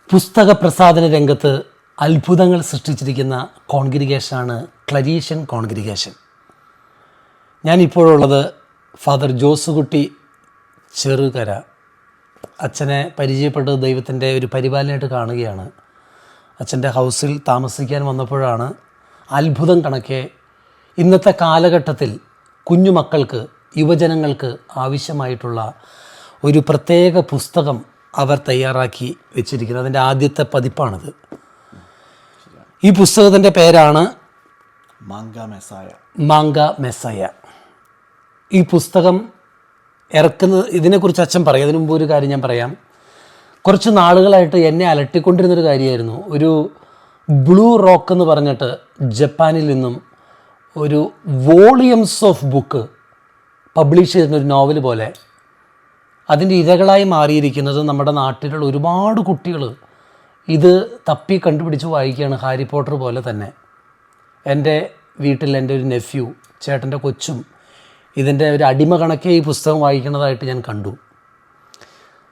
പുസ്തക പ്രസാധന രംഗത്ത് അത്ഭുതങ്ങൾ സൃഷ്ടിച്ചിരിക്കുന്ന കോൺഗ്രിഗേഷനാണ് ക്ലരീഷ്യൻ കോൺഗ്രിഗേഷൻ. ഞാനിപ്പോഴുള്ളത് ഫാദർ ജോസുകുട്ടി ചെറുകര. അച്ഛനെ പരിചയപ്പെട്ടത് ദൈവത്തിൻ്റെ ഒരു പരിപാലനമായിട്ട് കാണുകയാണ്. അച്ഛൻ്റെ ഹൗസിൽ താമസിക്കാൻ വന്നപ്പോഴാണ് അത്ഭുതം കണക്കെ ഇന്നത്തെ കാലഘട്ടത്തിൽ കുഞ്ഞുമക്കൾക്ക്, യുവജനങ്ങൾക്ക് ആവശ്യമായിട്ടുള്ള ഒരു പ്രത്യേക പുസ്തകം അവർ തയ്യാറാക്കി വെച്ചിരിക്കുന്നത്. അതിൻ്റെ ആദ്യത്തെ പതിപ്പാണിത്. ഈ പുസ്തകത്തിൻ്റെ പേരാണ് മാങ്ക മെസ്സായ. ഈ പുസ്തകം ഇറക്കുന്നത്, ഇതിനെക്കുറിച്ച് അച്ഛൻ പറയും. അതിനു മുമ്പ് ഒരു കാര്യം ഞാൻ പറയാം. കുറച്ച് നാളുകളായിട്ട് എന്നെ അലട്ടിക്കൊണ്ടിരുന്നൊരു കാര്യമായിരുന്നു. ഒരു ബ്ലൂ റോക്ക് എന്ന് പറഞ്ഞിട്ട് ജപ്പാനിൽ നിന്നും ഒരു വോളിയംസ് ഓഫ് ബുക്ക് പബ്ലിഷ് ചെയ്യുന്നൊരു നോവൽ പോലെ അതിൻ്റെ ഇരകളായി മാറിയിരിക്കുന്നത് നമ്മുടെ നാട്ടിലുള്ള ഒരുപാട് കുട്ടികൾ ഇത് തപ്പി കണ്ടുപിടിച്ച് വായിക്കുകയാണ്. ഹാരി പോട്ടർ പോലെ തന്നെ. എൻ്റെ വീട്ടിൽ എൻ്റെ ഒരു നെഫ്യൂ, ചേട്ടൻ്റെ കൊച്ചും ഇതിൻ്റെ ഒരു അടിമ കണക്കെ ഈ പുസ്തകം വായിക്കുന്നതായിട്ട് ഞാൻ കണ്ടു.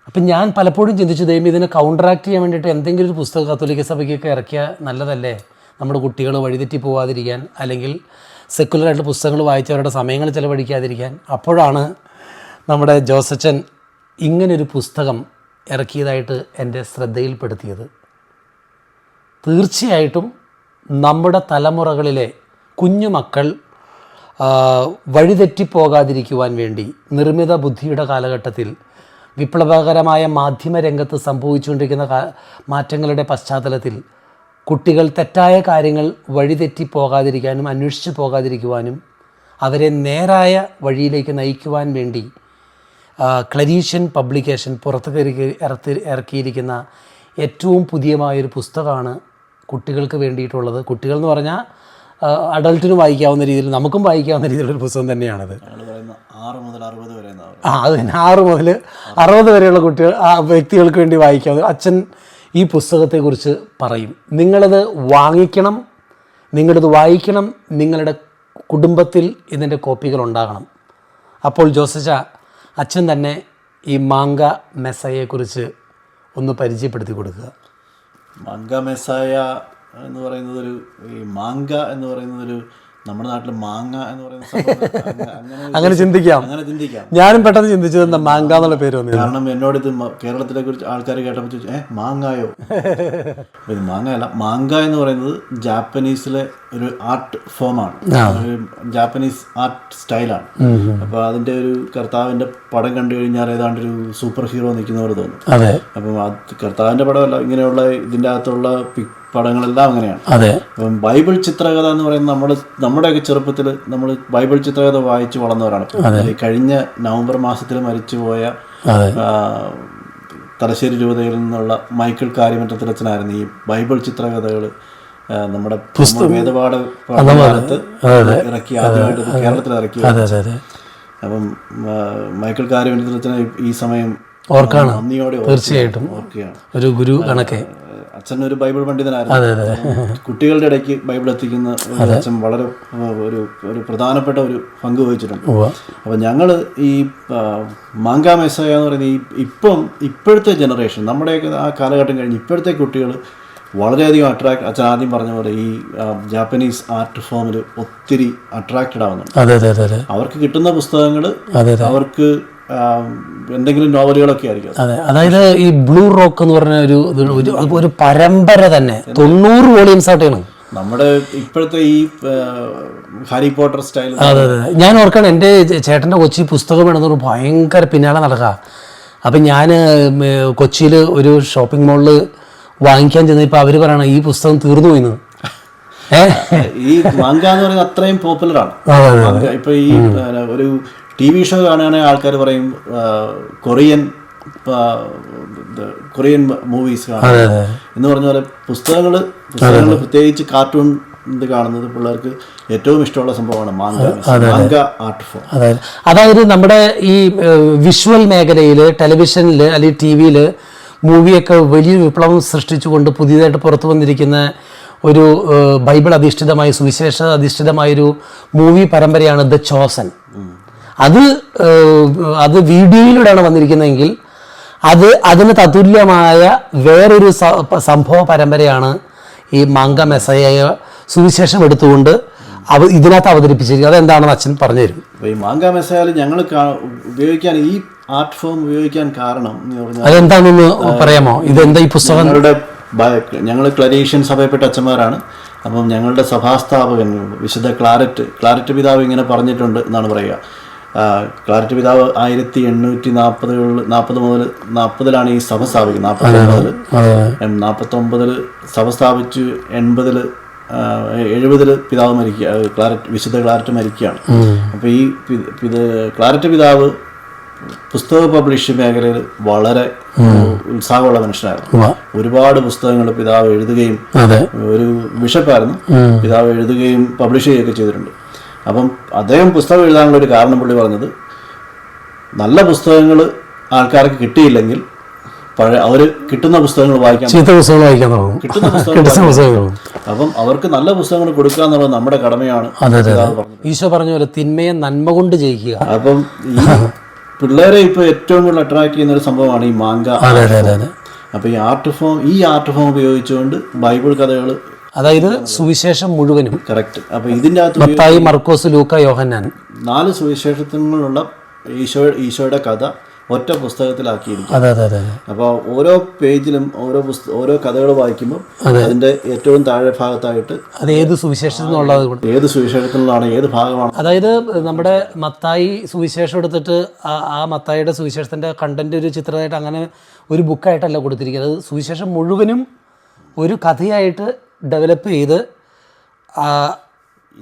അപ്പം ഞാൻ പലപ്പോഴും ചിന്തിച്ചു, ദൈവം ഇതിനെ കൗണ്ടറാക്ട് ചെയ്യാൻ വേണ്ടിയിട്ട് എന്തെങ്കിലും ഒരു പുസ്തകം കത്തോലിക്ക സഭയ്ക്കൊക്കെ ഇറക്കിയാൽ നല്ലതല്ലേ, നമ്മുടെ കുട്ടികൾ വഴിതെറ്റി പോകാതിരിക്കാൻ, അല്ലെങ്കിൽ സെക്കുലറായിട്ട് പുസ്തകങ്ങൾ വായിച്ചവരുടെ സമയങ്ങൾ ചിലവഴിക്കാതിരിക്കാൻ. അപ്പോഴാണ് നമ്മുടെ ജോസച്ചൻ ഇങ്ങനൊരു പുസ്തകം ഇറക്കിയതായിട്ട് എൻ്റെ ശ്രദ്ധയിൽപ്പെടുത്തിയത്. തീർച്ചയായിട്ടും നമ്മുടെ തലമുറകളിലെ കുഞ്ഞുമക്കൾ വഴിതെറ്റിപ്പോകാതിരിക്കുവാൻ വേണ്ടി നിർമ്മിത ബുദ്ധിയുടെ കാലഘട്ടത്തിൽ വിപ്ലവകരമായ മാധ്യമരംഗത്ത് സംഭവിച്ചുകൊണ്ടിരിക്കുന്ന മാറ്റങ്ങളുടെ പശ്ചാത്തലത്തിൽ കുട്ടികൾ തെറ്റായ കാര്യങ്ങൾ വഴിതെറ്റിപ്പോകാതിരിക്കാനും അന്വേഷിച്ച് പോകാതിരിക്കുവാനും അവരെ നേരായ വഴിയിലേക്ക് നയിക്കുവാൻ വേണ്ടി ക്ലരീഷ്യൻ പബ്ലിക്കേഷൻ ഇറക്കിയിരിക്കുന്ന ഏറ്റവും പുതിയമായൊരു പുസ്തകമാണ് കുട്ടികൾക്ക് വേണ്ടിയിട്ടുള്ളത്. കുട്ടികൾ എന്ന് പറഞ്ഞാൽ അഡൾട്ടിനും വായിക്കാവുന്ന രീതിയിൽ, നമുക്കും വായിക്കാവുന്ന രീതിയിലുള്ളൊരു പുസ്തകം തന്നെയാണത്. 6 മുതൽ 60 വരെ. അത് തന്നെ, 6 മുതൽ 60 വരെയുള്ള വ്യക്തികൾക്ക് വേണ്ടി വായിക്കാവുന്ന. അച്ഛൻ ഈ പുസ്തകത്തെക്കുറിച്ച് പറയും. നിങ്ങളിത് വാങ്ങിക്കണം, നിങ്ങളിത് വായിക്കണം, നിങ്ങളുടെ കുടുംബത്തിൽ ഇതിൻ്റെ കോപ്പികൾ ഉണ്ടാകണം. അപ്പോൾ ജോസച്ച, അച്ഛൻ തന്നെ ഈ മാങ്ക മെസ്സായയെക്കുറിച്ച് ഒന്ന് പരിചയപ്പെടുത്തി കൊടുക്കുക. മാങ്ക മെസ്സായ എന്ന് പറയുന്നത് ഈ മാങ്ക എന്ന് പറയുന്നതൊരു, നമ്മുടെ നാട്ടിൽ മാങ്ങ എന്ന് പറയുന്ന അങ്ങനെ ചിന്തിക്കാം. ഞാനും പെട്ടെന്ന് ചിന്തിച്ചത് എന്താ മാങ്ക എന്നുള്ള പേര് വന്നത്. കാരണം എന്നോട് ഇത് കേരളത്തിലെ കുറിച്ച് ആൾക്കാർ കേട്ടപ്പോൾ മാങ്ങായോ? ഇത് മാങ്ങയല്ല. മാങ്ക എന്ന് പറയുന്നത് ജാപ്പനീസിലെ ഒരു ആർട്ട് ഫോമാണ്, ഒരു ജാപ്പനീസ് ആർട്ട് സ്റ്റൈലാണ്. അപ്പോൾ അതിൻ്റെ ഒരു കർത്താവിൻ്റെ പടം കണ്ടു കഴിഞ്ഞാൽ ഏതാണ്ട് ഒരു സൂപ്പർ ഹീറോ നിൽക്കുന്ന പോലെ തോന്നും. അപ്പം അത് കർത്താവിൻ്റെ പടമല്ല, ഇങ്ങനെയുള്ള ഇതിൻ്റെ അകത്തുള്ള പടങ്ങളെല്ലാം അങ്ങനെയാണ്. അപ്പം ബൈബിൾ ചിത്രകഥ എന്ന് പറയുന്നത് നമ്മുടെയൊക്കെ ചെറുപ്പത്തിൽ നമ്മൾ ബൈബിൾ ചിത്രകഥ വായിച്ച് വളർന്നവരാണ്. കഴിഞ്ഞ നവംബർ മാസത്തിൽ മരിച്ചുപോയ തലശ്ശേരി രൂപതയിൽ നിന്നുള്ള മൈക്കിൾ കാര്യമറ്റത്തിലച്ഛനായിരുന്നു ഈ ബൈബിൾ ചിത്രകഥകൾ നമ്മുടെ വേദപാഠ കാലത്ത് ഇറക്കി, ആദ്യമായിട്ട് കേരളത്തിൽ ഇറക്കി. അപ്പം മൈക്കിൾ കാര്യമറ്റത്തിലച്ഛനെ ഈ സമയം നന്ദിയോടെ തീർച്ചയായിട്ടും ഓർക്കുകയാണ്. ഒരു ഗുരു കണക്കെ അച്ഛൻ ഒരു ബൈബിൾ പണ്ഡിതനായിരുന്നു. കുട്ടികളുടെ ഇടയ്ക്ക് ബൈബിൾ എത്തിക്കുന്ന അച്ഛൻ വളരെ ഒരു പ്രധാനപ്പെട്ട ഒരു പങ്ക് വഹിച്ചിട്ടുണ്ട്. അപ്പോൾ ഞങ്ങൾ ഈ മാങ്ക മെസ്സായ എന്ന് പറയുന്നത് ഇപ്പോഴത്തെ ജനറേഷൻ, നമ്മുടെയൊക്കെ ആ കാലഘട്ടം കഴിഞ്ഞ് ഇപ്പോഴത്തെ കുട്ടികൾ വളരെയധികം അച്ഛൻ ആദ്യം പറഞ്ഞ പോലെ ഈ ജാപ്പനീസ് ആർട്ട് ഫോമിൽ ഒത്തിരി അട്രാക്റ്റഡ് ആവുന്നുണ്ട്. അവർക്ക് കിട്ടുന്ന പുസ്തകങ്ങൾ അവർക്ക് എന്തെങ്കിലും നോവലുകളൊക്കെ ആയിരിക്കും. അതായത് ഈ ബ്ലൂ റോക്ക് എന്ന് പറഞ്ഞ ഒരു പരമ്പര തന്നെ 90 വോളിയംസ് ആയിട്ടാണ് നമ്മുടെ ഇപ്പോഴത്തെ ഈ ഹാരി പോട്ടർ സ്റ്റൈൽ. അതെ. ഞാൻ ഓർക്കണം, എൻ്റെ ചേട്ടൻ്റെ കൊച്ചി പുസ്തകം വേണമെന്ന് ഭയങ്കര പിന്നാലെ നടക്കുക. അപ്പം ഞാൻ കൊച്ചിയിൽ ഒരു ഷോപ്പിംഗ് മോളിൽ വാങ്ങിക്കാൻ ചെന്നപ്പോൾ അവർ പറയണം ഈ പുസ്തകം തീർന്നു പോയിന്ന്. ഈ മാങ്ക എന്ന് പറയുന്നത് അത്രയും പോപ്പുലറാണ്. ഇപ്പൊ ഈ ഒരു TV ഷോ കാണുകയാണെങ്കിൽ ആൾക്കാർ പറയും കൊറിയൻ മൂവീസ് കാണുക എന്ന് പറഞ്ഞ പോലെ പുസ്തകങ്ങൾ പ്രത്യേകിച്ച് കാർട്ടൂൺ ഇത് കാണുന്നത് പിള്ളേർക്ക് ഏറ്റവും ഇഷ്ടമുള്ള സംഭവമാണ് മാങ്ക ആർട്ട് ഫോം. അതായത് നമ്മുടെ ഈ വിഷ്വൽ മേഖലയിൽ, ടെലിവിഷനിൽ അല്ലെങ്കിൽ TV-യിൽ മൂവിയൊക്കെ വലിയ വിപ്ലവം സൃഷ്ടിച്ചുകൊണ്ട് പുതിയതായിട്ട് പുറത്തു വന്നിരിക്കുന്ന ഒരു ബൈബിൾ അധിഷ്ഠിതമായ, സുവിശേഷ അധിഷ്ഠിതമായൊരു മൂവി പരമ്പരയാണ് ദ ചോസൻ. അത് വീഡിയോയിലൂടെയാണ് വന്നിരിക്കുന്നതെങ്കിൽ അതിന് തതുല്യമായ വേറൊരു സംഭവ പരമ്പരയാണ് ഈ മാങ്ക മെസ്സയെ സുവിശേഷം എടുത്തുകൊണ്ട് ഇതിനകത്ത് അവതരിപ്പിച്ചിരിക്കുന്നത്. അതെന്താണെന്ന് അച്ഛൻ പറഞ്ഞു തരും. അപ്പോൾ ഈ മാങ്ക മെസ്സയിൽ ഞങ്ങൾ ഉപയോഗിക്കാൻ, ഈ ആർട്ട് ഫോം ഉപയോഗിക്കാൻ കാരണം എന്ന് പറഞ്ഞാൽ അതെന്താണെന്ന് പറയാമോ? ഇതെന്താ ഈ പുസ്തകം? ഞങ്ങൾ ക്ലരീഷ്യൻ സഭയിൽപ്പെട്ട അച്ഛന്മാരാണ്. അപ്പം ഞങ്ങളുടെ സഭാസ്ഥാപകൻ വിശുദ്ധ ക്ലാരറ്റ് പിതാവ് ഇങ്ങനെ പറഞ്ഞിട്ടുണ്ട് എന്നാണ് പറയുക. ക്ലാരറ്റ് പിതാവ് 1840 ഈ സഭ സ്ഥാപിക്കുന്നത്. 49 സഭ സ്ഥാപിച്ചു. 70 പിതാവ് മരിക്കുക, വിശുദ്ധ ക്ലാരറ്റ് മരിക്കുകയാണ്. അപ്പോൾ ഈ ക്ലാരറ്റ് പിതാവ് പുസ്തക പബ്ലിഷിംഗ് മേഖലയിൽ വളരെ ഉത്സാഹമുള്ള മനുഷ്യനായിരുന്നു. ഒരുപാട് പുസ്തകങ്ങൾ പിതാവ് എഴുതുകയും, ഒരു ബിഷപ്പായിരുന്നു, പിതാവ് എഴുതുകയും പബ്ലിഷ് ചെയ്യുകയൊക്കെ ചെയ്തിട്ടുണ്ട്. അപ്പം അദ്ദേഹം പുസ്തകം എഴുതാനുള്ള ഒരു കാരണം പുള്ളി പറഞ്ഞത്, നല്ല പുസ്തകങ്ങൾ ആൾക്കാർക്ക് കിട്ടിയില്ലെങ്കിൽ അവർ കിട്ടുന്ന പുസ്തകങ്ങൾ വായിക്കാൻ കിട്ടുന്ന പുസ്തകങ്ങൾ, അപ്പം അവർക്ക് നല്ല പുസ്തകങ്ങൾ കൊടുക്കുക എന്നുള്ളത് നമ്മുടെ കടമയാണ്. ഈശോ പറഞ്ഞ പോലെ തിന്മയെ നന്മ കൊണ്ട് ജയിക്കുക. അപ്പം ഈ പിള്ളേരെ ഇപ്പൊ ഏറ്റവും കൂടുതൽ അട്രാക്ട് ചെയ്യുന്ന ഒരു സംഭവമാണ് ഈ മാങ്ക. അപ്പൊ ഈ ആർട്ട് ഫോം ഉപയോഗിച്ചുകൊണ്ട് ബൈബിൾ കഥകൾ, അതായത് സുവിശേഷം മുഴുവനും. കറക്റ്റ്. അപ്പൊ ഇതിന്റെ അകത്ത് മത്തായി, മർക്കോസ്, ലൂക്ക, യോഹന്നാൻ 4 സുവിശേഷത്തിലുള്ള ഈശോയുടെ കഥ ഒറ്റ പുസ്തകത്തിലാക്കിയിരിക്കും. അപ്പോൾ ഓരോ പേജിലും ഓരോ കഥകൾ വായിക്കുമ്പോൾ അതിന്റെ ഏറ്റവും താഴെ ഭാഗത്തായിട്ട് അത് ഏത് സുവിശേഷത്തിനുള്ളത്, ഏത് സുവിശേഷത്തിനുള്ളതാണ്, ഏത് ഭാഗമാണ്. അതായത് നമ്മുടെ മത്തായി സുവിശേഷം എടുത്തിട്ട് ആ മത്തായിയുടെ സുവിശേഷത്തിന്റെ കണ്ടന്റ് ഒരു ചിത്രമായിട്ട് അങ്ങനെ ഒരു ബുക്കായിട്ടല്ല കൊടുത്തിരിക്കുന്നത്. അത് സുവിശേഷം മുഴുവനും ഒരു കഥയായിട്ട് ഡെവലപ്പ് ചെയ്ത്,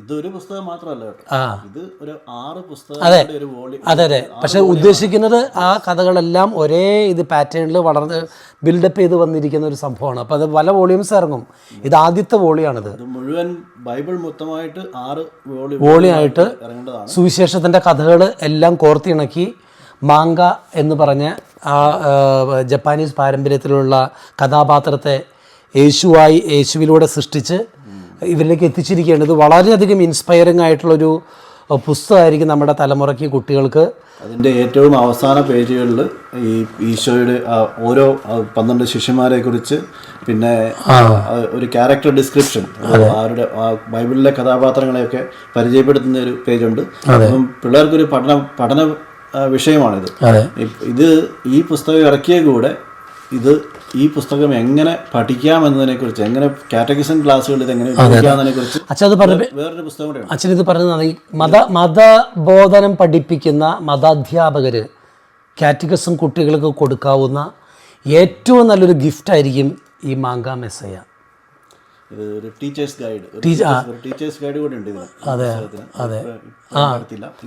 ഇതൊരു പുസ്തകം മാത്രമല്ല കേട്ടോ, ഇത് ഒരു 6 പുസ്തകം. അതെ. പക്ഷെ ഉദ്ദേശിക്കുന്നത് ആ കഥകളെല്ലാം ഒരേ പാറ്റേണിൽ വളർന്ന് ബിൽഡപ്പ് ചെയ്ത് വന്നിരിക്കുന്ന ഒരു സംഭവമാണ്. അപ്പോൾ അത് പല വോളിയൂംസ് ഇറങ്ങും. ഇത് ആദ്യത്തെ വോളിയാണിത്. മുഴുവൻ ബൈബിൾ മൊത്തമായിട്ട് 6 വോളിയായിട്ട് സുവിശേഷത്തിന്റെ കഥകൾ എല്ലാം കോർത്തിണക്കി മാങ്ക എന്ന് പറഞ്ഞ ആ ജപ്പാനീസ് പാരമ്പര്യത്തിലുള്ള കഥാപാത്രത്തെ യേശുവിലൂടെ സൃഷ്ടിച്ച് ഇവരിലേക്ക് എത്തിച്ചിരിക്കുകയാണ്. ഇത് വളരെയധികം ഇൻസ്പയറിംഗ് ആയിട്ടുള്ളൊരു പുസ്തകമായിരിക്കും നമ്മുടെ തലമുറയ്ക്ക്, കുട്ടികൾക്ക്. അതിൻ്റെ ഏറ്റവും അവസാന പേജുകളിൽ ഈ ഈശോയുടെ ഓരോ 12 ശിഷ്യന്മാരെ കുറിച്ച്, പിന്നെ ഒരു ക്യാരക്ടർ ഡിസ്ക്രിപ്ഷൻ, അവരുടെ ബൈബിളിലെ കഥാപാത്രങ്ങളെയൊക്കെ പരിചയപ്പെടുത്തുന്ന ഒരു പേജുണ്ട്. അപ്പം പിള്ളേർക്കൊരു പഠന വിഷയമാണിത്. ഈ പുസ്തകം ഇറക്കിയ കൂടെ ഈ പുസ്തകം എങ്ങനെ പഠിക്കാമെന്നതിനെ കുറിച്ച്, എങ്ങനെ കാറ്റഗിസം ക്ലാസ്സുകളിൽ എങ്ങനെ ഉപയോഗിക്കാമെന്നതിനെ കുറിച്ച് വേറൊരു പുസ്തകം കൂടെ അച്ഛൻ ഇത് പറഞ്ഞത്. മതബോധനം പഠിപ്പിക്കുന്ന മതാധ്യാപകര് കാറ്റഗിസം കുട്ടികൾക്ക് കൊടുക്കാവുന്ന ഏറ്റവും നല്ലൊരു ഗിഫ്റ്റായിരിക്കും ഈ മാങ്ക മെസ്സയ. ഒരു ടീച്ചേഴ്സ് ഗൈഡ് കൂടെ ഉണ്ട്. അതെ.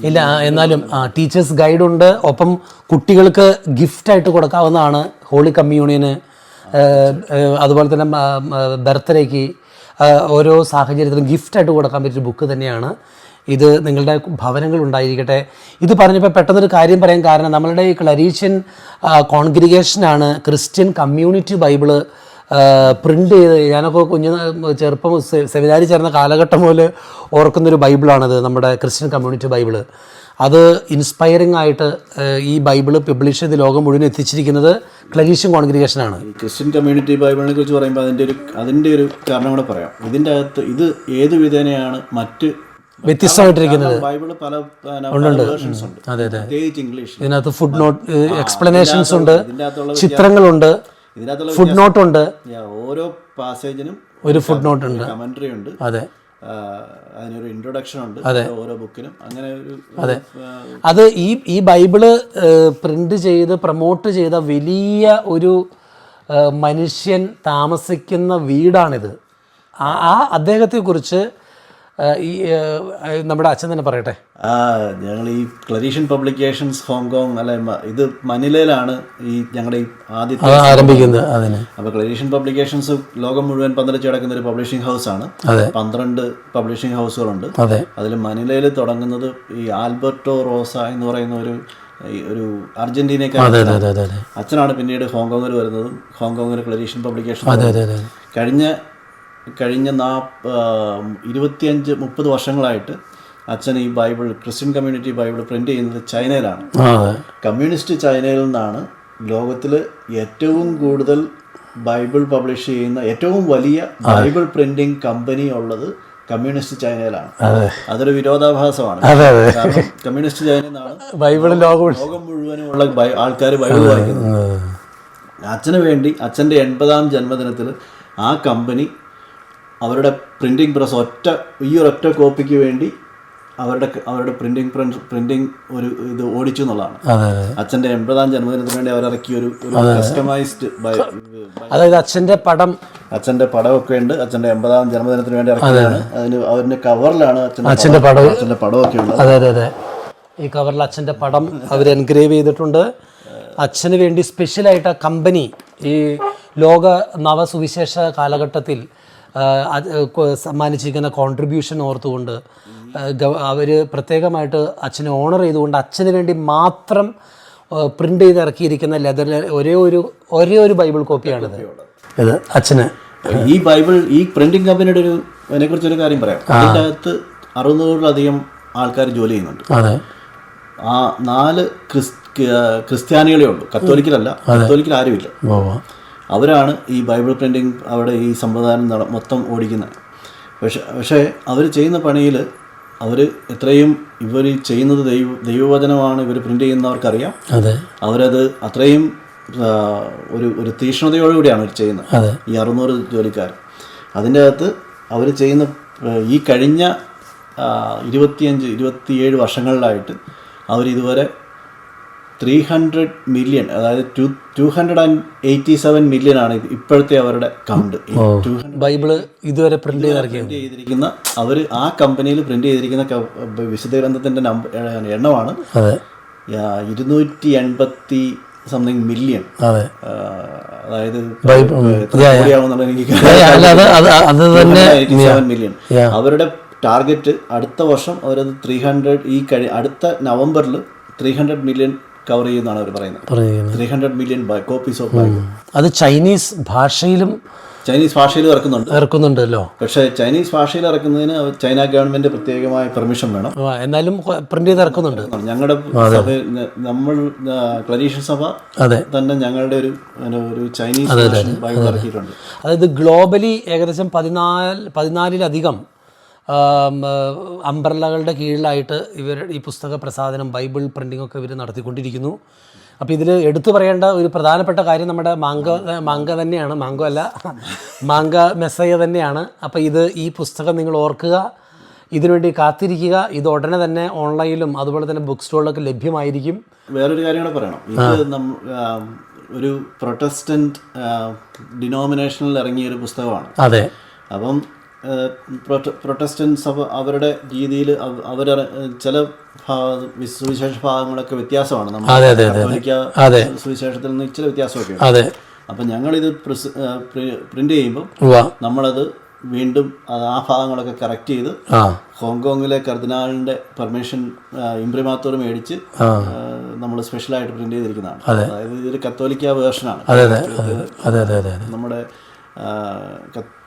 ഇല്ല, എന്നാലും ടീച്ചേഴ്സ് ഗൈഡ് ഉണ്ട്. ഒപ്പം കുട്ടികൾക്ക് ഗിഫ്റ്റായിട്ട് കൊടുക്കാവുന്നതാണ്. ഹോളി കമ്മ്യൂണിയന്, അതുപോലെ തന്നെ ബർത്ത്ഡേക്ക്, ഓരോ സാഹചര്യത്തിലും ഗിഫ്റ്റായിട്ട് കൊടുക്കാൻ പറ്റിയ ബുക്ക് തന്നെയാണ് ഇത്. നിങ്ങളുടെ ഭവനങ്ങൾ ഉണ്ടായിരിക്കട്ടെ. ഇത് പറഞ്ഞപ്പോൾ പെട്ടെന്നൊരു കാര്യം പറയാൻ കാരണം, നമ്മളുടെ ഈ ക്ലരീഷ്യൻ കോൺഗ്രിഗേഷനാണ് ക്രിസ്ത്യൻ കമ്മ്യൂണിറ്റി ബൈബിള് പ്രിൻ്റ് ചെയ്ത്, ഞാനൊക്കെ ചെറുപ്പം സെമിനാരിൽ ചേർന്ന കാലഘട്ടം പോലെ ഓർക്കുന്നൊരു ബൈബിളാണത്, നമ്മുടെ ക്രിസ്ത്യൻ കമ്മ്യൂണിറ്റി ബൈബിള്. അത് ഇൻസ്പയറിംഗ് ആയിട്ട് ഈ ബൈബിള് പബ്ലിഷ് ചെയ്ത് ലോകം മുഴുവൻ എത്തിച്ചിരിക്കുന്നത് ക്ലരീഷ്യൻ കോൺഗ്രിഗേഷനാണ്. ക്രിസ്ത്യൻ കമ്മ്യൂണിറ്റി ബൈബിളിനെ കുറിച്ച് പറയുമ്പോൾ അതിൻ്റെ ഒരു കാരണം കൂടെ പറയാം. ഇതിൻ്റെ അകത്ത് ഇത് ഏത് വിധേനയാണ് മറ്റ് വ്യത്യസ്തമായിട്ടിരിക്കുന്നത്. ബൈബിള് പല വേർഷൻസ് ഉണ്ട്. അതെ. പ്രത്യേകിച്ച് ഇംഗ്ലീഷ്. ഇതിനകത്ത് ഫുഡ് നോട്ട്, എക്സ്പ്ലനേഷൻസ് ഉണ്ട്, ചിത്രങ്ങളുണ്ട്, ഫുഡ് നോട്ട് ഉണ്ട്. ഓരോ പാസേജിനും ഒരു ഫുഡ് നോട്ട് ഉണ്ട്, കമന്ററി ഉണ്ട്. അതെ. അതിനൊരു ഇൻട്രൊഡക്ഷൻ ഉണ്ട് ഓരോ ബുക്കിനും. അങ്ങനെ ഒരു അത് ഈ ബൈബിള് പ്രിന്റ് ചെയ്ത് പ്രൊമോട്ട് ചെയ്ത വലിയ ഒരു മനുഷ്യൻ താമസിക്കുന്ന വീടാണിത്. അദ്ദേഹത്തെക്കുറിച്ച് ഈ നമ്മുടെ അച്ഛൻ തന്നെ പറയട്ടെ. ഞങ്ങൾ ഈ ക്ലരീഷ്യൻ പബ്ലിക്കേഷൻസ് ഹോങ്കോങ് ഇത് മനിലയിലാണ് ഈ ഞങ്ങളുടെ ഈ ആദ്യത്തെ ആരംഭിക്കുന്നത്. അതിന് അപ്പോൾ ക്ലരീഷ്യൻ പബ്ലിക്കേഷൻസ് ലോകം മുഴുവൻ പന്തലിച്ച് കിടക്കുന്ന ഒരു പബ്ലിഷിംഗ് ഹൗസാണ്. 12 പബ്ലിഷിംഗ് ഹൗസുകളുണ്ട്. അതിൽ മനിലയിൽ തുടങ്ങുന്നത് ഈ ആൽബർട്ടോ റോസ എന്ന് പറയുന്ന ഒരു അർജന്റീനക്കാരൻ അച്ഛനാണ്. പിന്നീട് ഹോങ്കോങ്ങിൽ വരുന്നതും ഹോങ്കോങ്ങിൽ ക്ലരീഷ്യൻ പബ്ലിക്കേഷൻ കഴിഞ്ഞ 25-30 വർഷങ്ങളായിട്ട് അച്ഛൻ ഈ Bible, Christian community Bible print ചെയ്യുന്നത് ചൈനയിലാണ്. കമ്മ്യൂണിസ്റ്റ് ചൈനയിൽ നിന്നാണ് ലോകത്തിൽ ഏറ്റവും കൂടുതൽ ബൈബിൾ പബ്ലിഷ് ചെയ്യുന്ന ഏറ്റവും വലിയ ബൈബിൾ പ്രിന്റിംഗ് കമ്പനി ഉള്ളത് കമ്മ്യൂണിസ്റ്റ് ചൈനയിലാണ്. അതൊരു വിരോധാഭാസമാണ്. കാരണം കമ്മ്യൂണിസ്റ്റ് ചൈനയിൽ നിന്നാണ് ബൈബിൾ ലോകം മുഴുവനുമുള്ള ആൾക്കാർ ബൈബിൾ വായിക്കുന്നത്. അച്ഛന് വേണ്ടി അച്ഛൻ്റെ 80ാം ജന്മദിനത്തിൽ ആ കമ്പനി അവരുടെ പ്രിന്റിംഗ് പ്രസ് ഈ ഒരൊറ്റ കോപ്പിക്ക് വേണ്ടി അവരുടെ പ്രിന്റിംഗ് ഒരു ഇത് ഓടിച്ചു എന്നുള്ളതാണ്. അച്ഛൻ്റെ 80ാം ജന്മദിനത്തിന് വേണ്ടി അവരിറക്കിയ ഒരു കസ്റ്റമൈസ്ഡ് അതായത് അച്ഛൻ്റെ പടമൊക്കെ ഉണ്ട്. അച്ഛൻ്റെ 80ാം ജന്മദിനത്തിന് വേണ്ടി ഇറക്കിയതാണ്. അതിന്റെ കവറിലാണ് അച്ഛൻ്റെ പടമൊക്കെ ഉള്ളത്. അതെ ഈ കവറിൽ അച്ഛൻ്റെ പടം അവർ എൻഗ്രേവ് ചെയ്തിട്ടുണ്ട്. അച്ഛന് വേണ്ടി സ്പെഷ്യലായിട്ട് ആ കമ്പനി ഈ ലോക നവസുവിശേഷ കാലഘട്ടത്തിൽ സമ്മാനിച്ചിരിക്കുന്ന കോൺട്രിബ്യൂഷൻ ഓർത്തുകൊണ്ട് അവർ പ്രത്യേകമായിട്ട് അച്ഛനെ ഓണർ ചെയ്തുകൊണ്ട് അച്ഛന് വേണ്ടി മാത്രം പ്രിൻ്റ് ചെയ്ത് ഇറക്കിയിരിക്കുന്ന ലെതറിലെ ഒരേ ഒരു ബൈബിൾ കോപ്പിയാണിത്. ഇത് അച്ഛന് ഈ പ്രിന്റിംഗ് കമ്പനിയുടെ അതിനെക്കുറിച്ചൊരു കാര്യം പറയാം. അതിൻ്റെ അകത്ത് 600-ലധികം ആൾക്കാർ ജോലി ചെയ്യുന്നുണ്ട്. ആ 4 ക്രിസ്ത്യാനികളേ ഉള്ളൂ, കത്തോലിക്കലല്ല. കത്തോലിക്കൽ ആരുമില്ല. അവരാണ് ഈ ബൈബിൾ പ്രിന്റിംഗ് അവിടെ ഈ സമ്പ്രദായം മൊത്തം ഓടിക്കുന്നത്. പക്ഷേ അവർ ചെയ്യുന്ന പണിയിൽ അവർ എത്രയും ഇവർ ചെയ്യുന്നത് ദൈവവചനമാണ് ഇവർ പ്രിന്റ് ചെയ്യുന്നവർക്കറിയാം. അവരത് അത്രയും ഒരു തീക്ഷ്ണതയോടുകൂടിയാണ് അവർ ചെയ്യുന്നത്. ഈ 600 ജോലിക്കാർ അതിൻ്റെ അകത്ത് അവർ ചെയ്യുന്ന ഈ കഴിഞ്ഞ 25-27 വർഷങ്ങളിലായിട്ട് അവരിതുവരെ 300 മില്യൺ, അതായത് 287 മില്യൺ ആണ് ഇപ്പോഴത്തെ അവരുടെ കൗണ്ട്. ബൈബിള് ഇതുവരെ പ്രിന്റ് ചെയ്തിരിക്കുന്ന അവർ ആ കമ്പനിയിൽ പ്രിന്റ് ചെയ്തിരിക്കുന്ന വിശുദ്ധ ഗ്രന്ഥത്തിന്റെ എണ്ണമാണ് 280 സംതിങ് മില്യൺ. അതായത് മില്യൺ. അവരുടെ ടാർഗറ്റ് അടുത്ത വർഷം അവരത് 300 അടുത്ത നവംബറിൽ 300 മില്യൺ കവർ ചെയ്യുന്നതാണ് അവർ പറയുന്നത്. 300 മില്യൺ കോപ്പീസ് ഓഫ് ബൈബിൾ. അത് ചൈനീസ് ഭാഷയിൽ ഇറക്കുന്നുണ്ടല്ലോ. പക്ഷേ ചൈനീസ് ഭാഷയിൽ ഇറക്കുന്നതിന് ചൈന ഗവൺമെന്റ് പ്രത്യേകമായ പെർമിഷൻ വേണം. എന്നാലും പ്രിന്റ് ചെയ്ത് ഇറക്കുന്നുണ്ട്. ഞങ്ങളുടെ നമ്മൾ ക്ലരീഷൻ സഭ തന്നെ ഞങ്ങളുടെ ഒരു ചൈനീസ് ബൈബിൾ ഇറക്കിയിട്ടുണ്ട്. അതായത് ഗ്ലോബലി ഏകദേശം 14-ലധികം അംബ്രല്ലകളുടെ കീഴിലായിട്ട് ഈ പുസ്തക പ്രസാധനം ബൈബിൾ പ്രിൻറ്റിങ്ങൊക്കെ ഇവർ നടത്തിക്കൊണ്ടിരിക്കുന്നു. അപ്പോൾ ഇതിൽ എടുത്തു പറയേണ്ട ഒരു പ്രധാനപ്പെട്ട കാര്യം നമ്മുടെ മാങ്ക തന്നെയാണ്. മാങ്ക മെസ്സയ്യ തന്നെയാണ്. അപ്പോൾ ഈ പുസ്തകം നിങ്ങൾ ഓർക്കുക, ഇതിനുവേണ്ടി കാത്തിരിക്കുക. ഇത് ഉടനെ തന്നെ ഓൺലൈനിലും അതുപോലെ തന്നെ ബുക്ക് സ്റ്റോളിലൊക്കെ ലഭ്യമായിരിക്കും. വേറൊരു കാര്യം കൂടെ പറയണം. ഇത് ഒരു പ്രൊട്ടസ്റ്റന്റ് ഡിനോമിനേഷനിൽ ഇറങ്ങിയ ഒരു പുസ്തകമാണ്. അതെ. അപ്പം പ്രൊട്ടസ്റ്റന്റ് സഭ അവരുടെ രീതിയിൽ അവർ ചില സുവിശേഷ ഭാഗങ്ങളൊക്കെ വ്യത്യാസമാണ്. നമ്മുടെ സുവിശേഷത്തിൽ നിന്ന് ഇച്ചിരി വ്യത്യാസമൊക്കെ ഉണ്ട്. അപ്പം ഞങ്ങളിത് പ്രിന്റ് ചെയ്യുമ്പോൾ നമ്മളത് വീണ്ടും ആ ഭാഗങ്ങളൊക്കെ കറക്റ്റ് ചെയ്ത് ഹോങ്കോങ്ങിലെ കർദിനാളിന്റെ പെർമിഷൻ ഇംപ്രിമാത്തോട് മേടിച്ച് നമ്മൾ സ്പെഷ്യലായിട്ട് പ്രിന്റ് ചെയ്തിരിക്കുന്നതാണ്. അതായത് ഇതൊരു കത്തോലിക്ക വേർഷനാണ്. നമ്മുടെ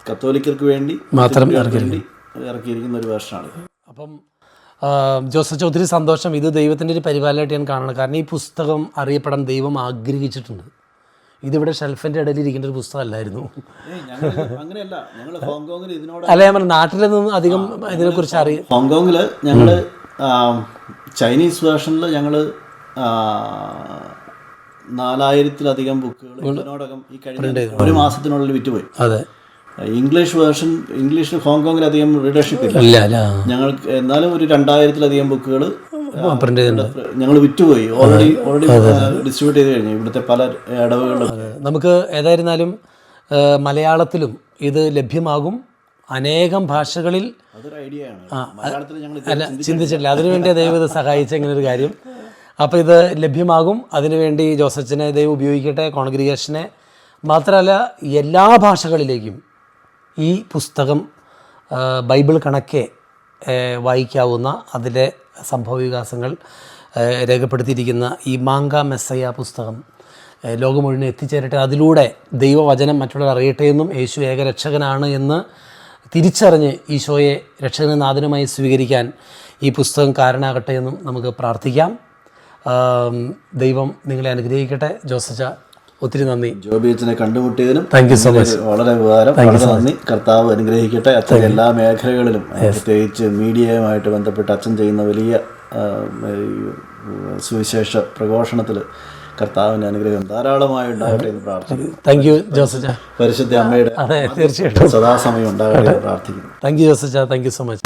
കത്തോലിക്കർക്ക് വേണ്ടി മാത്രം ഇറക്കിയിരിക്കുന്ന ഒരു വേർഷനാണ്. അപ്പം ജോസഫ് ഒത്തിരി സന്തോഷം. ഇത് ദൈവത്തിൻ്റെ ഒരു പരിപാലനമായിട്ട് ഞാൻ കാണണം. കാരണം ഈ പുസ്തകം അറിയപ്പെടാൻ ദൈവം ആഗ്രഹിച്ചിട്ടുണ്ട്. ഇതിവിടെ ഷെൽഫിൻ്റെ ഇടയിൽ ഇരിക്കേണ്ട ഒരു പുസ്തകമല്ലായിരുന്നു. അല്ല, ഞാൻ പറഞ്ഞു നാട്ടിൽ നിന്നും അധികം ഇതിനെക്കുറിച്ച് അറിയാം. ഹോങ്കോങ്ങിൽ ഞങ്ങൾ ചൈനീസ് വേർഷനിൽ ഞങ്ങൾ 4000-ലധികം ബുക്കുകൾ ഇതിനോടകം ഈ കഴിഞ്ഞ ഒരു മാസത്തിനുള്ളിൽ വിറ്റുപോയി. അതെ. ഇംഗ്ലീഷിൽ ഹോങ്കോങ്ങിൽ അധികം റീഡർഷിപ്പ് ഇല്ല ഞങ്ങൾക്ക്. എന്നാലും ഒരു 2000-ലധികം ബുക്കുകൾ ഞങ്ങൾ വിറ്റുപോയി. ഓൾറെഡി ഡിസ്ട്രിബ്യൂട്ട് ചെയ്ത് കഴിഞ്ഞു ഇവിടുത്തെ പല ഇടവുകളിലും. നമുക്ക് ഏതായിരുന്നാലും മലയാളത്തിലും ഇത് ലഭ്യമാകും. അനേകം ഭാഷകളിൽ. അല്ല, ചിന്തിച്ചിട്ടില്ല. അതിനുവേണ്ടി ദൈവം ഇത് സഹായിച്ച ഇങ്ങനെ ഒരു കാര്യം. അപ്പോൾ ഇത് ലഭ്യമാകും. അതിനുവേണ്ടി ജോസഫിനെ ദൈവം ഉപയോഗിക്കട്ടെ, കോൺഗ്രിഗേഷനെ. മാത്രമല്ല എല്ലാ ഭാഷകളിലേക്കും ഈ പുസ്തകം ബൈബിൾ കണക്കെ വായിക്കാവുന്ന അതിലെ സംഭവവികാസങ്ങൾ രേഖപ്പെടുത്തിയിരിക്കുന്ന ഈ മാങ്ക മെസ്സയ്യ പുസ്തകം ലോകം മുഴുവൻ എത്തിച്ചേരട്ടെ. അതിലൂടെ ദൈവവചനം മറ്റുള്ളവർ അറിയട്ടെ എന്നും യേശു ഏകരക്ഷകനാണ് എന്ന് തിരിച്ചറിഞ്ഞ് ഈശോയെ രക്ഷകനാഥനുമായി സ്വീകരിക്കാൻ ഈ പുസ്തകം കാരണമാകട്ടെ എന്നും നമുക്ക് പ്രാർത്ഥിക്കാം. ദൈവം നിങ്ങളെ അനുഗ്രഹിക്കട്ടെ. ജോസച്ച, ഒത്തിരി നന്ദി. ജോബി അച്ഛനെ കണ്ടുമുട്ടിയതിനും താങ്ക് യു സോ മച്ച്. വളരെ ഉപകാരം, വളരെ നന്ദി. കർത്താവ് അനുഗ്രഹിക്കട്ടെ. അച്ഛൻ എല്ലാ മേഖലകളിലും, പ്രത്യേകിച്ച് മീഡിയയുമായിട്ട് ബന്ധപ്പെട്ട് അച്ഛൻ ചെയ്യുന്ന വലിയ സുവിശേഷ പ്രഘോഷണത്തിൽ കർത്താവിൻ്റെ അനുഗ്രഹം ധാരാളമായി ഉണ്ടാകട്ടെ എന്ന് പ്രാർത്ഥിക്കുന്നു. താങ്ക് യു ജോസച്ച. പരിശുദ്ധ അമ്മയുടെ അതെ, തീർച്ചയായിട്ടും സദാസമയം ഉണ്ടാകട്ടെ എന്ന് പ്രാർത്ഥിക്കുന്നു. താങ്ക് യു ജോസച്ച. Thank you so much.